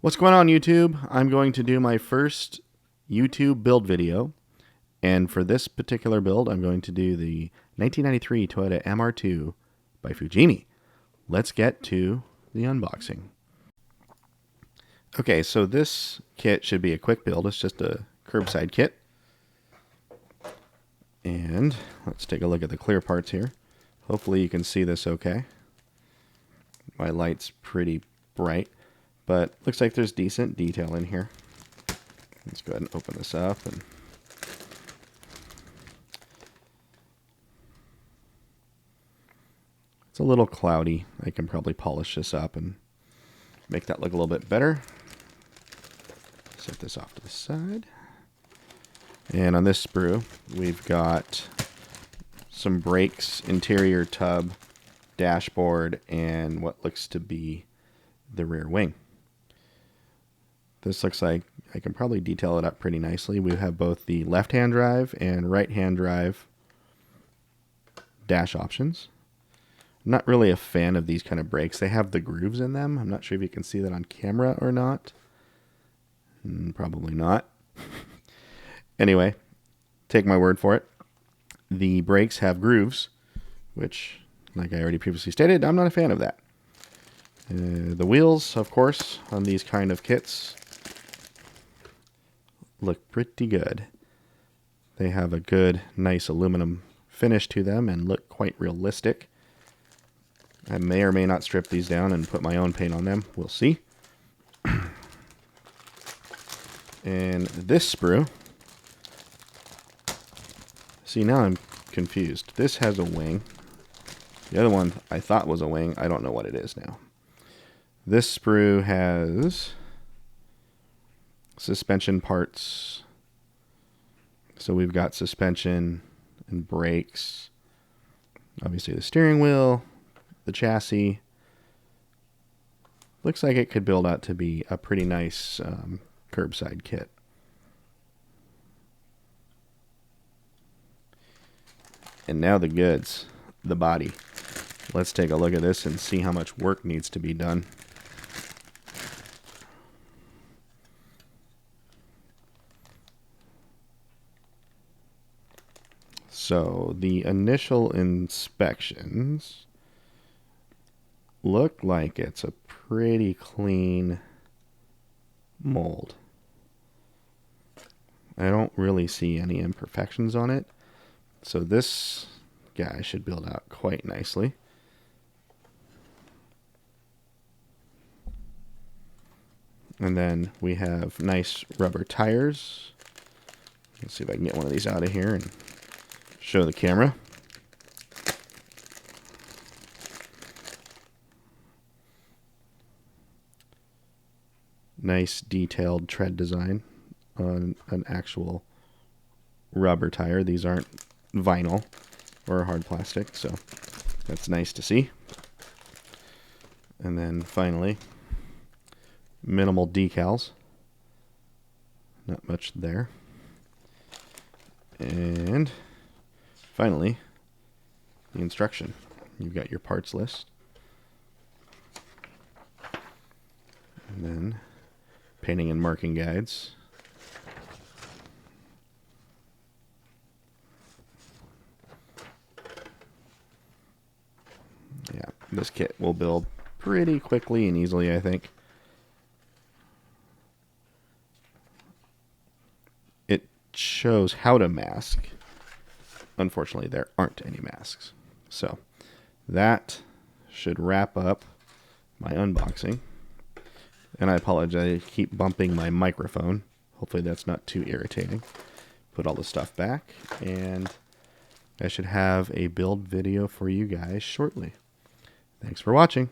What's going on, YouTube? I'm going to do my first YouTube build video, and for this particular build I'm going to do the 1993 Toyota MR2 by Fujimi. Let's get to the unboxing. Okay, so this kit should be a quick build. It's just a curbside kit. And let's take a look at the clear parts here. Hopefully you can see this okay. My light's pretty bright, but looks like there's decent detail in here. Let's go ahead and open this up. And it's a little cloudy. I can probably polish this up and make that look a little bit better. Set this off to the side. And on this sprue, we've got some brakes, interior tub, dashboard, and what looks to be the rear wing. This looks like I can probably detail it up pretty nicely. We have both the left-hand drive and right-hand drive dash options. I'm not really a fan of these kind of brakes. They have the grooves in them. I'm not sure if you can see that on camera or not. Probably not. Anyway, take my word for it. The brakes have grooves, which, like I already previously stated, I'm not a fan of that. The wheels, of course, on these kind of kits look pretty good. They have a good, nice aluminum finish to them and look quite realistic. I may or may not strip these down and put my own paint on them. We'll see. And this sprue, see, now I'm confused. This has a wing. The other one I thought was a wing. I don't know what it is now. This sprue has suspension parts. So we've got suspension and brakes. Obviously the steering wheel, the chassis. Looks like it could build out to be a pretty nice curbside kit. And now the goods, the body. Let's take a look at this and see how much work needs to be done. So the initial inspections look like it's a pretty clean mold. I don't really see any imperfections on it. So this guy should build out quite nicely. And then we have nice rubber tires. Let's see if I can get one of these out of here and show the camera. Nice detailed tread design on an actual rubber tire. These aren't vinyl or hard plastic, so that's nice to see. And then finally, minimal decals. Not much there. And finally, the instruction. You've got your parts list. And then painting and marking guides. Yeah, this kit will build pretty quickly and easily, I think. It shows how to mask. Unfortunately, there aren't any masks. So that should wrap up my unboxing. And I apologize, I keep bumping my microphone. Hopefully that's not too irritating. Put all the stuff back, and I should have a build video for you guys shortly. Thanks for watching.